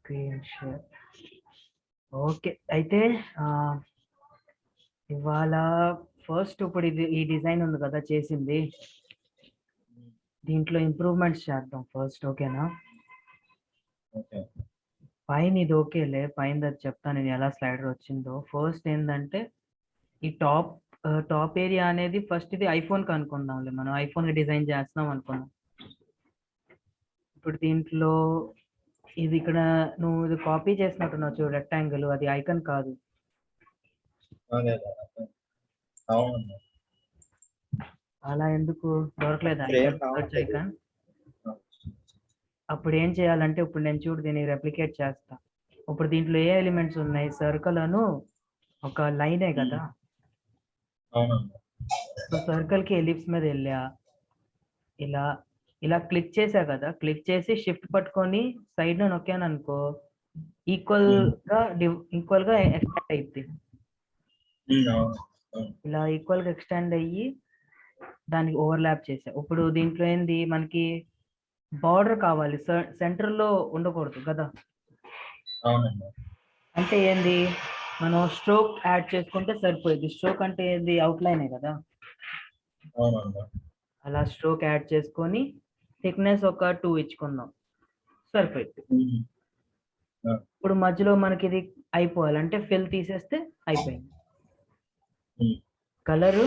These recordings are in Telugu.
Screen share. ఓకే, అయితే ఇవాళ ఫస్ట్ ఇప్పుడు ఇది ఈ డిజైన్ ఉంది కదా చేసింది, దీంట్లో ఇంప్రూవ్మెంట్స్ చేద్దాం ఫస్ట్. ఓకేనా? పైన ఇది ఓకేలే, పైన అది చెప్తాను నేను ఎలా స్లైడర్ వచ్చిందో. ఫస్ట్ ఏంటంటే ఈ టాప్ ఏరియా అనేది ఫస్ట్ ఇది ఐఫోన్ కి అనుకుందాంలే, మనం ఐఫోన్ కి డిజైన్ చేస్తున్నాం అనుకున్నాం. ఇప్పుడు దీంట్లో ఇది ఇక్కడ నువ్వు ఇది కాపీ చేసినట్టున్నావు చూడు, రెక్టాంగిల్, అది ఐకాన్ కాదు. అలా ఎందుకు దొరకలేదు ఐకాన్? అప్పుడు ఏం చేయాలంటే, ఇప్పుడు నేను చూడు దీన్ని రెప్లికేట్ చేస్తా. ఇప్పుడు దీంట్లో ఏ ఎలిమెంట్స్ ఉన్నాయి? సర్కిల్ అను ఒక లైనే కదా. సో సర్కిల్ కి ఎలిప్స్ మీద వెళ్ళా, ఇలా ఇలా క్లిక్ చేసా కదా, క్లిక్ చేసి షిఫ్ట్ పట్టుకొని సైడ్ లో నొక్కాను అనుకో, ఈక్వల్ గా ఎక్స్టెండ్ అయింది. ఇలా ఈక్వల్ గా ఎక్స్టెండ్ అయ్యి దానికి ఓవర్లాప్ చేసా. ఇప్పుడు దీంట్లో ఏంది, మనకి బార్డర్ కావాలి, సెంటర్ లో ఉండకూడదు కదా. అంటే ఏంది, మనం స్ట్రోక్ యాడ్ చేసుకుంటే సరిపోయింది. స్ట్రోక్ అంటే ఏంది, అవుట్లైనే కదా. అలా స్ట్రోక్ యాడ్ చేసుకొని థిక్నెస్ ఒక 2 ఇచ్చుకుందాం, సరిపోయింది. ఇప్పుడు మధ్యలో మనకి ఇది అయిపోవాలంటే ఫిల్ తీసేస్తే అయిపోయింది. కలరు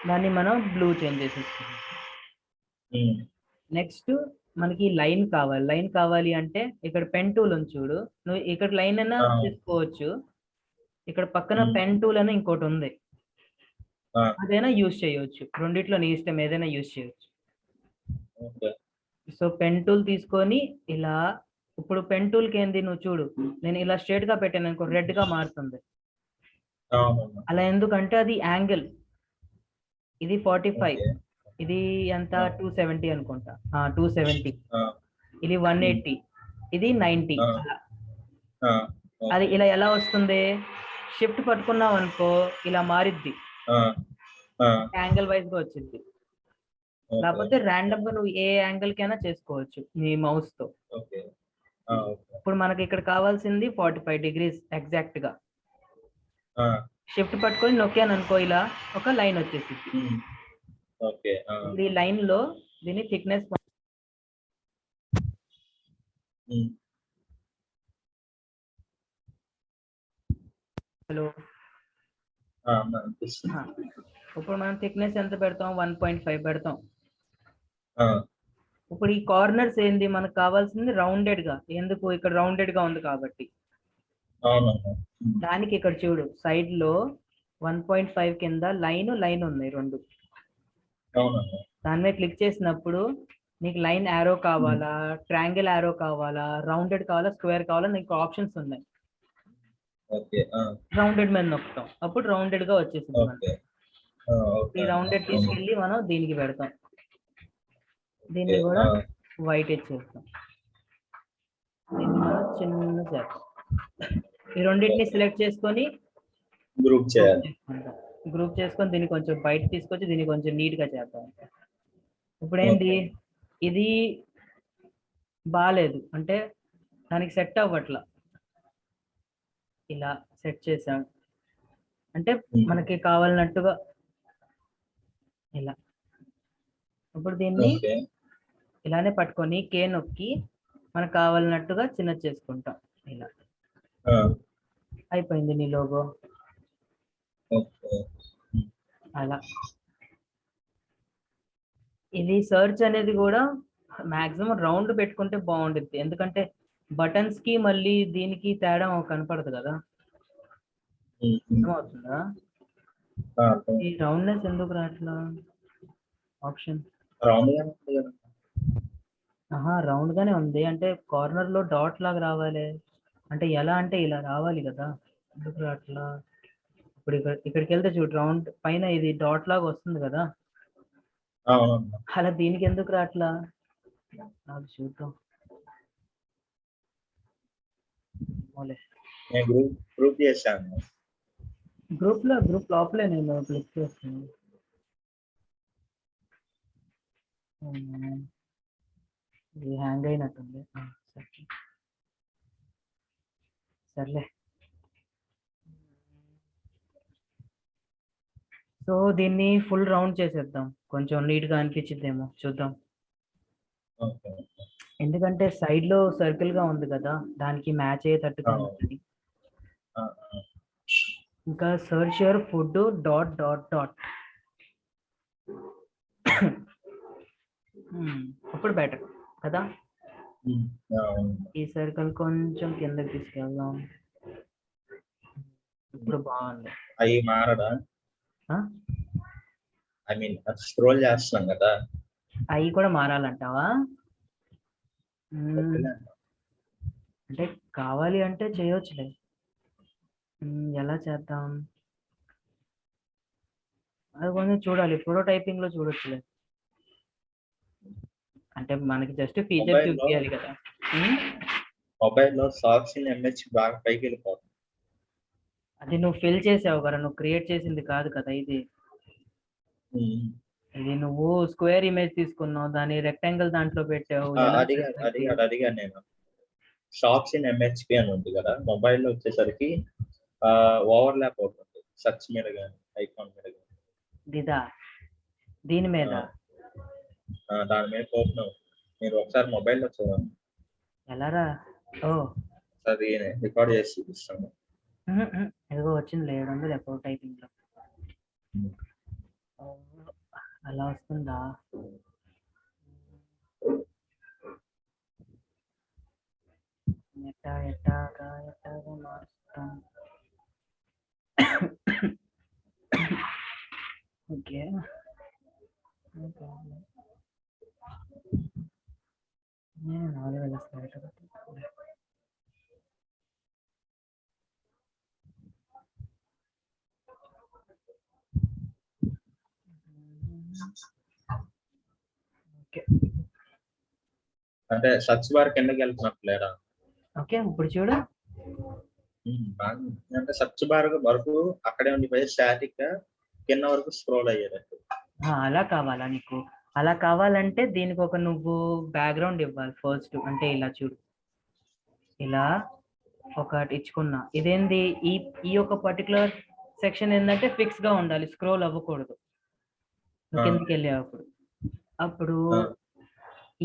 దాన్ని మనం బ్లూ చేంజ్ చేసేసుకుందాం. నెక్స్ట్ మనకి లైన్ కావాలి. లైన్ కావాలి అంటే ఇక్కడ పెన్ టూల్ ఉంది చూడు, నువ్వు ఇక్కడ లైన్ అయినా తీసుకోవచ్చు, ఇక్కడ పక్కన పెన్ టూల్ అని ఇంకోటి ఉంది, అదైనా యూజ్ చేయవచ్చు. రెండిట్లో నీ ఇష్టం, ఏదైనా యూజ్ చేయవచ్చు. సో పెన్ టూల్ తీసుకొని ఇలా, ఇప్పుడు పెన్ టూల్ కి ఏంది, నువ్వు చూడు నేను ఇలా స్ట్రేట్ గా పెట్టాను అనుకో, రెడ్ గా మారుతుంది. అలా ఎందుకంటే అది యాంగిల్, ఇది 45, ఇది ఎంత 270 అనుకుంటా, 270, ఇది 180, ఇది 90. అది ఇలా ఎలా వస్తుంది, షిఫ్ట్ పట్టుకున్నావు అనుకో ఇలా మారిద్ది, యాంగిల్ వైజ్ గా వచ్చింది. లేకపోతే ర్యాండమ్ గా నువ్వు ఏ యాంగిల్ కైనా చేసుకోవచ్చు నీ మౌస్ తో. ఇప్పుడు మనకి ఇక్కడ కావాల్సింది 45 degrees ఎగ్జాక్ట్ గా. షిఫ్ట్ పట్టుకొని నొక్కాను అనుకో, ఇలా ఒక లైన్ వచ్చేసింది. ఈ లైన్ లో దీని థిక్నెస్ హలో, ఇప్పుడు మనం థిక్నెస్ ఎంత పెడతాం, 1.5 పెడతాం. ఇప్పుడు ఈ కార్నర్స్ ఏంది, మనకు కావాల్సింది రౌండెడ్ గా. ఎందుకు, ఇక్కడ రౌండెడ్ గా ఉంది కాబట్టి. దానికి ఇక్కడ చూడు సైడ్ లో 1.5 కింద లైన్ ఉన్నాయి రెండు. దాని మీద క్లిక్ చేసినప్పుడు నీకు లైన్ యారో కావాలా, ట్రయాంగిల్ యారో కావాలా, రౌండెడ్ కావాలా, స్క్వేర్ కావాలా, నీకు ఆప్షన్స్ ఉన్నాయి. రౌండెడ్ మీద నొక్కుతాం, అప్పుడు రౌండెడ్ గా వచ్చేసింది మనకి. ఈ రౌండెడ్ తీసుకెళ్ళి మనం దీనికి పెడతాం, దీన్ని కూడా వైట్ ఇచ్చేస్తాం, దీన్ని మనం చిన్న చేస్తాం. ఈ రెండింటిని సెలెక్ట్ చేసుకొని గ్రూప్ చేసుకొని దీన్ని కొంచెం బయట తీసుకొచ్చి దీన్ని కొంచెం నీట్ గా చేద్దాం. ఇప్పుడు ఏంటి, ఇది బాగాలేదు అంటే దానికి సెట్ అవ్వట్లా, ఇలా సెట్ చేసాం అంటే మనకి కావాలన్నట్టుగా ఇలా. ఇప్పుడు దీన్ని ఇలానే పట్టుకొని కే నొక్కి మనకు కావాలన్నట్టుగా చిన్న చేసుకుంటాం. ఇలా అయిపోయింది నీ లోగో. అలా ఇది సర్చ్ అనేది కూడా మాక్సిమం రౌండ్ పెట్టుకుంటే బాగుంటుంది, ఎందుకంటే బటన్స్ కి మళ్ళీ దీనికి తేడా కనపడదు కదా. అర్థమవుతుందా? ఈ రౌండ్నెస్ ఎందుకు రాట్లా ఆప్షన్? రౌండ్ గానే ఉంది అంటే కార్నర్ లో డాట్ లాగా రావాలి. అంటే ఎలా అంటే ఇలా రావాలి కదా, ఎందుకు రాట్లా? ఇప్పుడు ఇక్కడికి వెళ్తే చూడు, రౌండ్ పైన ఇది డాట్ లాగా వస్తుంది కదా, అలా దీనికి ఎందుకు రాట్లా నాకు చూద్దాం. గ్రూప్ లోపలే నేను క్లిక్ చేస్తాను. ఇది హ్యాంగ్ అయినట్టుంది. సర్లే. సో దీన్ని ఫుల్ రౌండ్ చేసేద్దాం, కొంచెం నీట్ గా అనిపించిద్దేమో చూద్దాం. ఎందుకంటే సైడ్ లో సర్కిల్ గా ఉంది కదా, దానికి మ్యాచ్ అయ్యేటట్టుగా ఉంటుంది. ఇంకా search your food dot dot dot. ఇప్పుడు బెటర్ కదా. ఈ సర్కిల్ కొంచెం కిందకి తీసుకెళ్దాం. ఇప్పుడు బాగుంది. అవి మారడా? ఐ మీన్ స్క్రోల్ చేస్తున్నాం కదా, అవి కూడా మారాలంటావా? అంటే కావాలి అంటే చేయొచ్చులే. ఎలా చేద్దాం అది కొంచెం చూడాలి, ప్రోటోటైపింగ్ లో చూడొచ్చులే. అంటే మనకి జస్ట్ ఫీచర్ చూపించాలి కదా. మొబైల్లో సాక్స్ ఎంహెచ్ బాగా పైకి వెళ్ళిపోతుంది. అది నువ్వు ఫిల్ చేసావు కదా, నువ్వు క్రియేట్ చేసింది కాదు కదా ఇది. ఇది నువ్వు స్క్వేర్ ఇమేజ్ తీసుకున్నావు, దాని రెక్టాంగిల్ దాంట్లో పెట్టావు. అడిగా నేను. షాప్స్ ఇన్ ఎంహెచ్పి అని ఉంది కదా, మొబైల్లో వచ్చేసరికి ఓవర్లాప్ అవుతుంది సర్చ్ మీద కానీ ఐకాన్ మీద కానీ. దీని మీద దాని మీద పోతున్నావు. మీరు ఒకసారి మొబైల్లో చూడండి. ఎలారా? అది రికార్డ్ చేసి చూపిస్తాను. ఏదో వచ్చింది 700 ఎప్పుడు టైపింగ్ లో. అలా వస్తుందా? ఎట్టాగా మారుస్తాం. ఓకే నేను 4000 స్లైడ్. అంటే సర్చ్ బార్ కిందకి వెళ్తున్నట్లేదా? ఓకే ఇప్పుడు చూడు. అంటే సర్చ్ బార్ వరకు అక్కడే ఉండిపోయి స్టాటిక్ గా కింద వరకు స్క్రోల్ అయ్యేటట్టు. అలా కావాలా నీకు? అలా కావాలంటే దీనికి ఒక నువ్వు బ్యాక్గ్రౌండ్ ఇవ్వాలి ఫస్ట్. అంటే ఇలా చూడు, ఇలా ఒకటి ఇచ్చుకున్నా. ఇదేంది, ఈ ఒక పర్టికులర్ సెక్షన్ ఏంటంటే ఫిక్స్ గా ఉండాలి, స్క్రోల్ అవ్వకూడదు కిందకి వెళ్ళేటప్పుడు. అప్పుడు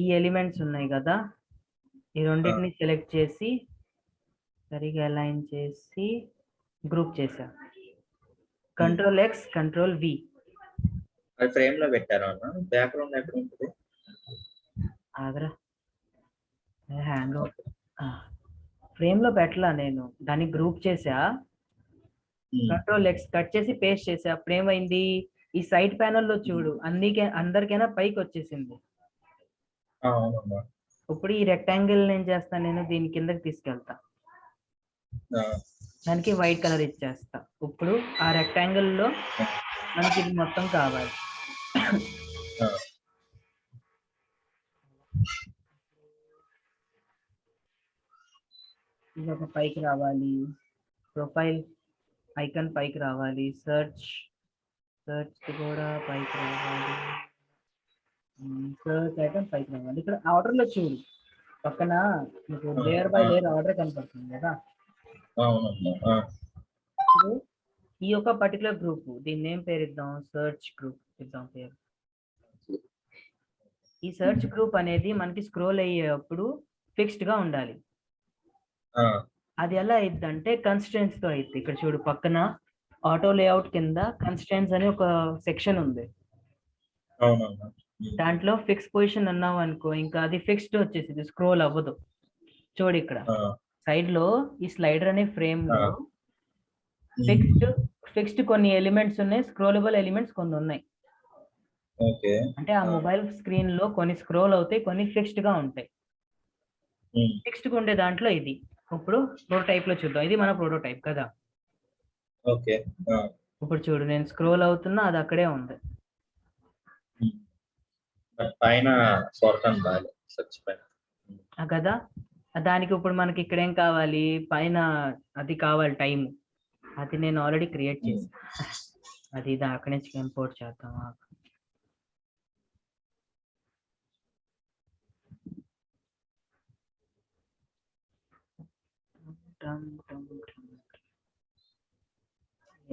ఈ ఎలిమెంట్స్ ఉన్నాయి కదా, ఈ రెండింటిని సెలెక్ట్ చేసి సరిగా అలైన్ చేసి గ్రూప్ చేసా. Control X control V. అది ఫ్రేమ్ లో పెట్టారా? బ్యాక్గ్రౌండ్ ఎక్కడ ఉంటుంది? ఆగ్రా హ్యాంగ్ ఫ్రేమ్ లో పెట్టలా, నేను దాన్ని గ్రూప్ చేసా. కంట్రోల్ X కట్ చేసి పేస్ట్ చేసా. అప్పుడు ఏమైంది, ఈ సైడ్ ప్యానెల్ లో చూడు అందరికైనా పైకి వచ్చేసింది. ఇప్పుడు ఈ రెక్టాంగిల్ ఏం చేస్తాను, నేను దీని కిందకి తీసుకెళ్తా, దానికి వైట్ కలర్ ఇచ్చేస్తా. ఇప్పుడు ఆ రెక్టాంగిల్ లో మనకి ఇది మొత్తం కావాలి. ఇది ఒక పైకి రావాలి, ప్రొఫైల్ ఐకాన్ పైకి రావాలి, సర్చ్ కూడా పైకి రావాలి, సర్చ్ ఐకాన్ పైకి రావాలి. ఇక్కడ ఆర్డర్ లో చూడు, పక్కన మీకు లేయర్ బై లేయర్ ఆర్డర్ కనపడుతుంది కదా. ఇప్పుడు ఈ యొక్క పర్టికులర్ గ్రూప్, దీని నేమ్ పేరు ఇద్దాం, సర్చ్ గ్రూప్ ఇద్దాం పేరు. ఈ సర్చ్ గ్రూప్ అనేది మనకి స్క్రోల్ అయ్యేటప్పుడు ఫిక్స్డ్ గా ఉండాలి. అది ఎలా అయిద్దంటే కన్స్ట్రెంట్స్ తో అయితే. ఇక్కడ చూడు, పక్కన ఆటో లేఅవుట్ కింద కన్స్ట్రెంట్స్ అని ఒక సెక్షన్ ఉంది. దాంట్లో ఫిక్స్ పొజిషన్ అన్నావు అనుకో, ఇంకా అది ఫిక్స్డ్ వచ్చేసి స్క్రోల్ అవ్వదు. చూడు ఇక్కడ సైడ్ లో ఈ స్లైడర్ అనే ఫ్రేమ్ లో ఫిక్స్డ్ కొన్ని ఎలిమెంట్స్ ఉన్నాయి, స్క్రోలబుల్ ఎలిమెంట్స్ కొన్ని ఉన్నాయి. అంటే ఆ మొబైల్ స్క్రీన్ లో కొన్ని స్క్రోల్ అవుతాయి, కొన్ని ఫిక్స్డ్ గా ఉంటాయి. ఫిక్స్డ్ గా ఉండే దాంట్లో ఇది. ఇప్పుడు ప్రోటోటైప్ లో చూద్దాం. ఇది మన ప్రోటోటైప్ కదా. ఇప్పుడు చూడు, నేను స్క్రోల్ అవుతున్నా, అది అక్కడే ఉంది కదా. దానికి ఇప్పుడు మనకి ఇక్కడ ఏం కావాలి, పైన అది కావాలి టైం. అది నేను ఆల్రెడీ క్రియేట్ చేసి అది అక్కడి నుంచి ఇంపోర్ట్ చేద్దాం.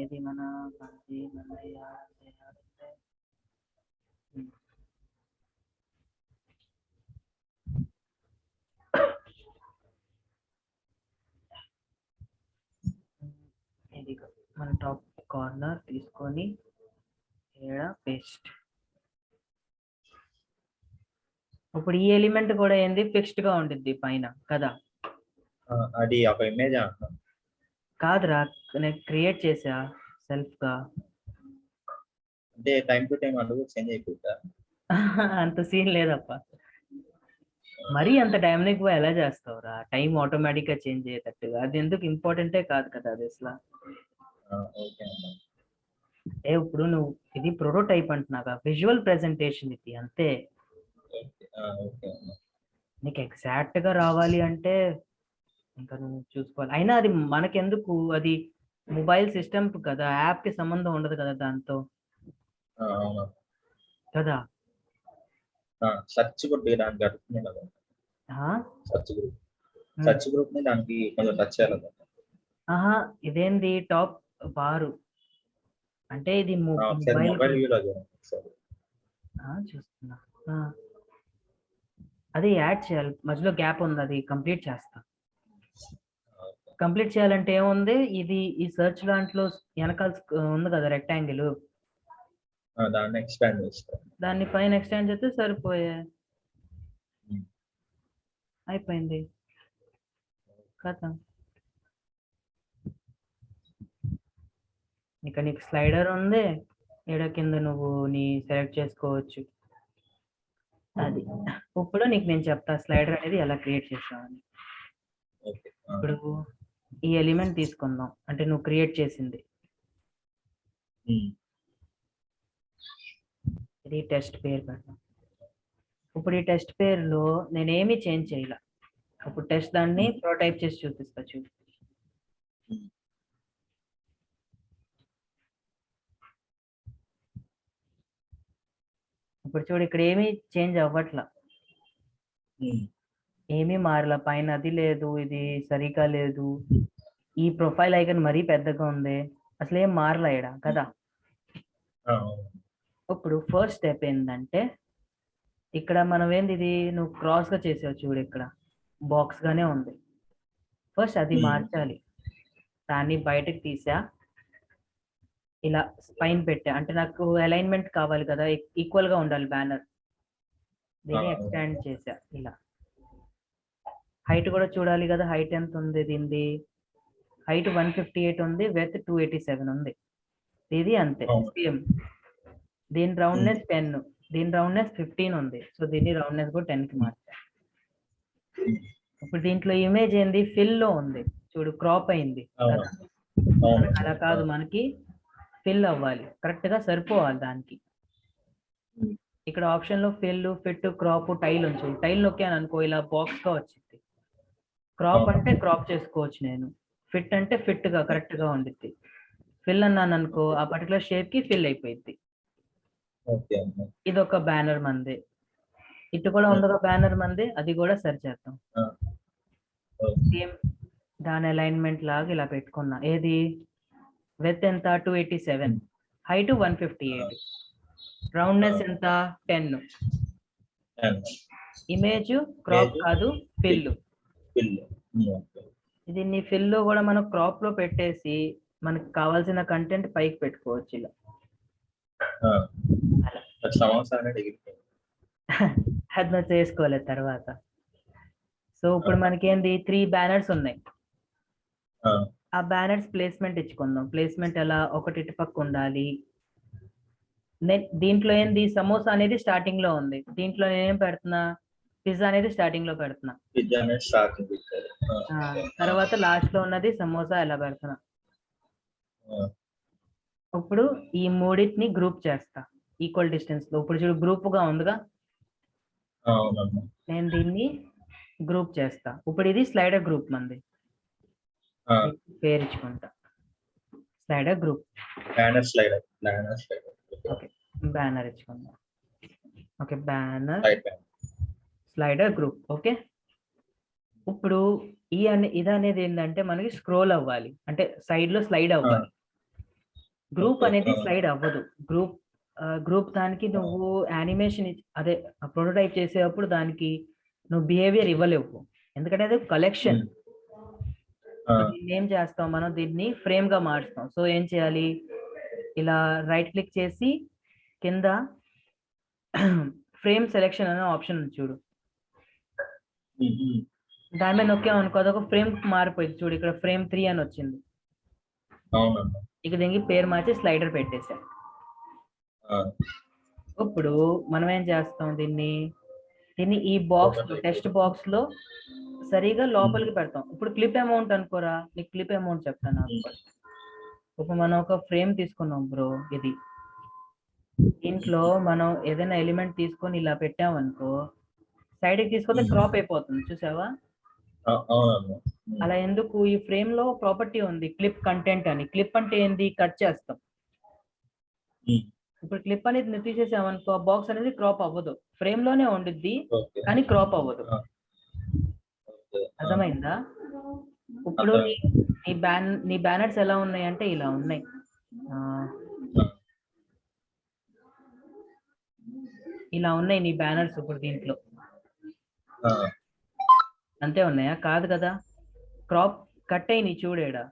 ఏది మన ఇది మన టాప్ కార్నర్ తీసుకొని పేస్ట్. ఇప్పుడు ఈ ఎలిమెంట్ కూడా ఏంది ఫిక్స్డ్ గా ఉంటుంది పైన కదా. అది ఒక ఇమేజ్ కాదురా, నేను క్రియేట్ చేసా సెల్ఫ్ గా. అంటే టైం టు టైం అడుగు చేంజ్ అయిపోతుందా? అంత సీన్ లేదప్ప, మరీ అంత డైనమిక్ గా ఎలా చేస్తావురా? టైం ఆటోమేటిక్ గా చేంజ్ అయ్యేటట్టుగా అది ఎందుకు ఇంపార్టెంటే కాదు కదా అది అసలు. ఇప్పుడు నువ్వు ఇది ప్రోటోటైప్ అంటున్నాగా, విజువల్ ప్రెజెంటేషన్ ఇది అంతే. నీకు ఎగ్జాక్ట్ గా రావాలి అంటే ఇంకా నువ్వు చూసుకోవాలి. అయినా అది మనకెందుకు, అది మొబైల్ సిస్టమ్ కదా, యాప్ కి సంబంధం ఉండదు కదా దాంతో కదా. సర్చ్ కొట్టి దానికి అడుగుతుంది కదా, సర్చ్ గ్రూప్ ని దానికి కొంచెం టచ్ చేయాలి. ఇదేంది టాప్ బారు అంటే ఇది మొబైల్ చూస్తున్నా. అది యాడ్ చేయాలి, మధ్యలో గ్యాప్ ఉంది, అది కంప్లీట్ చేస్తా. కంప్లీట్ చేయాలంటే ఏముంది, ఇది ఈ సెర్చ్ దాంట్లో వెనకాల ఉంది కదా రెక్టాంగిల్, దాన్ని ఎక్స్పాండ్ చేస్తా, దాన్ని పైన ఎక్స్టెండ్ చేస్తే సరిపోయే అయిపోయింది కదా. ఇక నీకు స్లైడర్ ఉంది, ఈడ కింద నువ్వు నీ సెలెక్ట్ చేసుకోవచ్చు. అది ఇప్పుడు నీకు నేను చెప్తా స్లైడర్ అనేది ఎలా క్రియేట్ చేస్తామని. ఇప్పుడు ఈ ఎలిమెంట్ తీసుకుందాం, అంటే నువ్వు క్రియేట్ చేసింది ఇది టెస్ట్ పేరు పెడతాం. ఇప్పుడు ఈ టెస్ట్ పేరులో నేనేమి చేంజ్ చేయాల. ఇప్పుడు టెస్ట్ దాన్ని ప్రోటైప్ చేసి చూపిస్తా చూడు. ఇప్పుడు చూడు ఇక్కడ ఏమీ చేంజ్ అవ్వట్లా, ఏమీ మారలా. పైన అది లేదు, ఇది సరిగా లేదు, ఈ ప్రొఫైల్ ఐకాన్ మరీ పెద్దగా ఉంది, అసలు ఏం మారలా ఈడ కదా. ఇప్పుడు ఫస్ట్ స్టెప్ ఏంటంటే, ఇక్కడ మనం ఏంది ఇది నువ్వు క్రాస్ గా చేసావు చూడు, ఇక్కడ బాక్స్ గానే ఉంది. ఫస్ట్ అది మార్చాలి, దాన్ని బయటకు తీసా, ఇలా పైన పెట్టా. అంటే నాకు అలైన్మెంట్ కావాలి కదా, ఈక్వల్ గా ఉండాలి బ్యానర్. దీన్ని ఎక్స్టెండ్ చేసా ఇలా. హైట్ కూడా చూడాలి కదా, హైట్ ఎంత ఉంది దీనిది. హైట్ 158 ఉంది, విడ్త్ 287 ఉంది. ఇది అంతే సేమ్. దీని రౌండ్నెస్ 10, దీని రౌండ్నెస్ 15 ఉంది. సో దీన్ని రౌండ్నెస్ కూడా 10 కి మార్చా. ఇప్పుడు దీంట్లో ఇమేజ్ ఏంది ఫిల్ లో ఉంది చూడు, క్రాప్ అయింది కదా. అలా కాదు, మనకి ఫిల్ అవ్వాలి, కరెక్ట్ గా సరిపోవాలి దానికి. ఇక్కడ ఆప్షన్ లో ఫిల్, ఫిట్, క్రాప్, టైల్ ఉంచు. టైల్ నొక్కాను అనుకో ఇలా బాక్స్ గా వచ్చింది. క్రాప్ అంటే క్రాప్ చేసుకోవచ్చు నేను, ఫిట్ అంటే ఫిట్ గా కరెక్ట్ గా ఉండిద్ది. ఫిల్ అన్నాను అనుకో ఆ పర్టికులర్ షేప్ కి ఫిల్ అయిపోయింది. ఇది ఒక బ్యానర్ మంది, ఇటు కూడా ఉందొక బ్యానర్ మంది, అది కూడా సరి చేద్దాం. సేమ్ దాని అలైన్మెంట్ లాగా ఇలా పెట్టుకున్నా. ఏది విడ్త్ ఎంత 287, హైట్ 158, రౌండ్నెస్ ఎంత 10, ఇమేజ్ క్రాప్ కాదు ఫిల్. ఇది నీ ఫిల్ లో కూడా మనం క్రాప్ లో పెట్టేసి మనకు కావాల్సిన కంటెంట్ పైకి పెట్టుకోవచ్చు ఇలా. అది మనం చేసుకోలేదు తర్వాత. సో ఇప్పుడు మనకేంది 3 బ్యానర్స్ ఉన్నాయి. ఆ బ్యానర్స్ ప్లేస్మెంట్ ఇచ్చుకుందాం. ప్లేస్మెంట్ ఎలా, ఒకటి ఇటు పక్క ఉండాలి. దీంట్లో ఏంది సమోసా అనేది స్టార్టింగ్ లో ఉంది, దీంట్లో నేనేం పెడుతున్నా పిజ్జా అనేది స్టార్టింగ్ లో పెడుతున్నా. తర్వాత లాస్ట్ లో ఉన్నది సమోసా ఎలా పెడుతున్నా. ఇప్పుడు ఈ మూడింటిని గ్రూప్ చేస్తా ఈక్వల్ డిస్టెన్స్ లో. ఇప్పుడు చూడు గ్రూప్ గా ఉందిగా, నేను దీన్ని గ్రూప్ చేస్తా. ఇప్పుడు ఇది స్లైడర్ గ్రూప్ మంది, పేరు ఇచ్చుకుంటా స్లైడర్ గ్రూప్. ఓకే బ్యానర్ ఇచ్చుకుందాం. Okay banner slider group. Okay ఇప్పుడు ఇది అనేది ఏంటంటే మనకి స్క్రోల్ అవ్వాలి, అంటే సైడ్ లో స్లైడ్ అవ్వాలి. గ్రూప్ అనేది స్లైడ్ అవ్వదు. గ్రూప్ దానికి నువ్వు యానిమేషన్ అదే ప్రోటోటైప్ చేసేటప్పుడు దానికి నువ్వు బిహేవియర్ ఇవ్వలేవు, ఎందుకంటే అది కలెక్షన్. దీన్ని ఏం చేస్తాం మనం, దీన్ని ఫ్రేమ్ గా మార్చుతాం. సో ఏం చేయాలి, ఇలా రైట్ క్లిక్ చేసి కింద ఫ్రేమ్ సెలెక్షన్ అనే ఆప్షన్ ఉంది చూడు, దాని మీద నొక్కామనుకో అదొక ఫ్రేమ్ మారిపోయింది చూడు, ఇక్కడ ఫ్రేమ్ 3 అని వచ్చింది. ఇక దీనికి పేరు మార్చి స్లైడర్ పెట్టేసాం. ఇప్పుడు మనం ఏం చేస్తాం, దీన్ని ఈ బాక్స్ లో, టెక్స్ట్ బాక్స్ లో సరిగా లోపలికి పెడతాం. ఇప్పుడు క్లిప్ అమౌంట్ అనుకోరా, నీకు క్లిప్ అమౌంట్ చెప్తాను నాకు. ఇప్పుడు మనం ఒక ఫ్రేమ్ తీసుకున్నాం బ్రో, ఇది దీంట్లో మనం ఏదైనా ఎలిమెంట్ తీసుకొని ఇలా పెట్టామనుకో, సైడ్ కి తీసుకొస్తే క్రాప్ అయిపోతుంది, చూసావా? అలా ఎందుకు, ఈ ఫ్రేమ్ లో ప్రాపర్టీ ఉంది క్లిప్ కంటెంట్ అని. క్లిప్ అంటే ఏంది, కట్ చేస్తాం. ఇప్పుడు క్లిప్ అనేది నువ్వు తీసేసామనుకో, బాక్స్ అనేది క్రాప్ అవ్వదు, ఫ్రేమ్ లోనే ఉండిద్ది కానీ క్రాప్ అవ్వదు. అర్థమైందా? ఇప్పుడు నీ బ్యానర్స్ ఎలా ఉన్నాయి అంటే ఇలా ఉన్నాయి. ఇలా ఉన్నాయి నీ బ్యానర్స్ ఇప్పుడు దీంట్లో, అంతే ఉన్నాయా? కాదు కదా, క్రాప్ కట్ అయి నీ చూడేడా.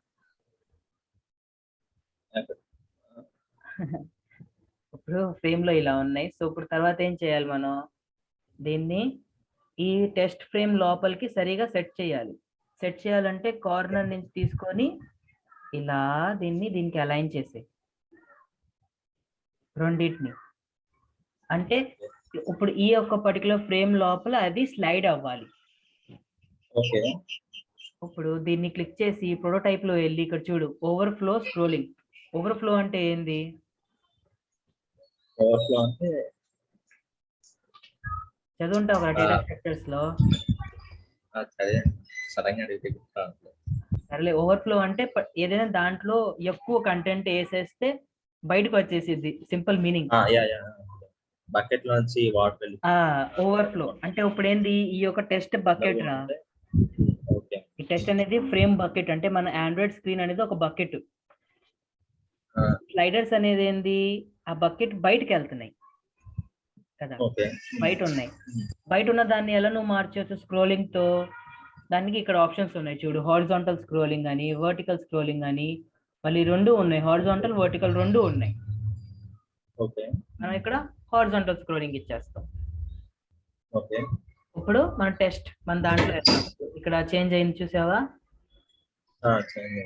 ఇప్పుడు ఫ్రేమ్ లో ఇలా ఉన్నాయి. సో ఇప్పుడు తర్వాత ఏం చేయాలి మనం, దీన్ని ఈ టెస్ట్ ఫ్రేమ్ లోపలికి సరిగా సెట్ చేయాలి. సెట్ చేయాలంటే కార్నర్ నుంచి తీసుకొని ఇలా దీనికి అలైన్ చేసే రెండింటిని. అంటే ఇప్పుడు ఈ యొక్క పర్టికులర్ ఫ్రేమ్ లోపల అది స్లైడ్ అవ్వాలి. ఇప్పుడు దీన్ని క్లిక్ చేసి ప్రోటోటైప్ లో వెళ్ళి ఇక్కడ చూడు, ఓవర్ఫ్లో స్క్రోలింగ్. ఓవర్ఫ్లో అంటే ఏంది, చదువుంటావు కదా డేటా స్ట్రక్చర్స్ లో. సరేలే, ఓవర్ఫ్లో అంటే ఏదైనా దాంట్లో ఎక్కువ కంటెంట్ వేసేస్తే బయటకు వచ్చేసిద్ది, సింపుల్ మీనింగ్. బకెట్ నుంచి వాటర్ ఓవర్ఫ్లో అంటే ఇప్పుడు ఏంది, ఈ యొక్క టెస్ట్ బకెట్ రా. ఈ టెస్ట్ అనేది ఫ్రేమ్ బకెట్, అంటే మన ఆండ్రాయిడ్ స్క్రీన్ అనేది ఒక బకెట్. స్లైడర్స్ అనేది ఏంది, ఆ బకెట్ బయటకు వెళ్తున్నాయి కదా, బయట ఉన్నాయి. బయట ఉన్న దాన్ని ఎలా నువ్వు మార్చవచ్చు, స్క్రోలింగ్ తో. దానికి ఇక్కడ ఆప్షన్స్ ఉన్నాయి చూడు, హారిజాంటల్ స్క్రోలింగ్ అని, వర్టికల్ స్క్రోలింగ్ అని, మళ్ళీ రెండు ఉన్నాయి, హారిజాంటల్ వర్టికల్ రెండు ఉన్నాయి. మనం ఇక్కడ హారిజాంటల్ స్క్రోలింగ్ ఇచ్చేస్తాం. ఇప్పుడు మన టెస్ట్ మన దాంట్లో ఇక్కడ చేంజ్ అయింది, చూసావా?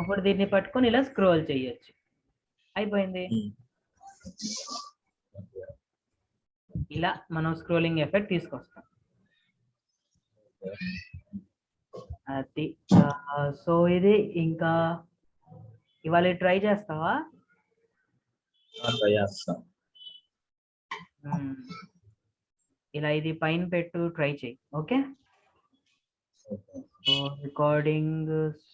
ఇప్పుడు దీన్ని పట్టుకొని ఇలా స్క్రోల్ చేయొచ్చు, అయిపోయింది. ఇలా మనం స్క్రోలింగ్ ఎఫెక్ట్ తీసుకొస్తాం. అది సో ఇది ఇంకా ఇవాళ ట్రై చేస్తావా? ఇలా ఇది పైన పెట్టు, ట్రై చేయి. Okay, recording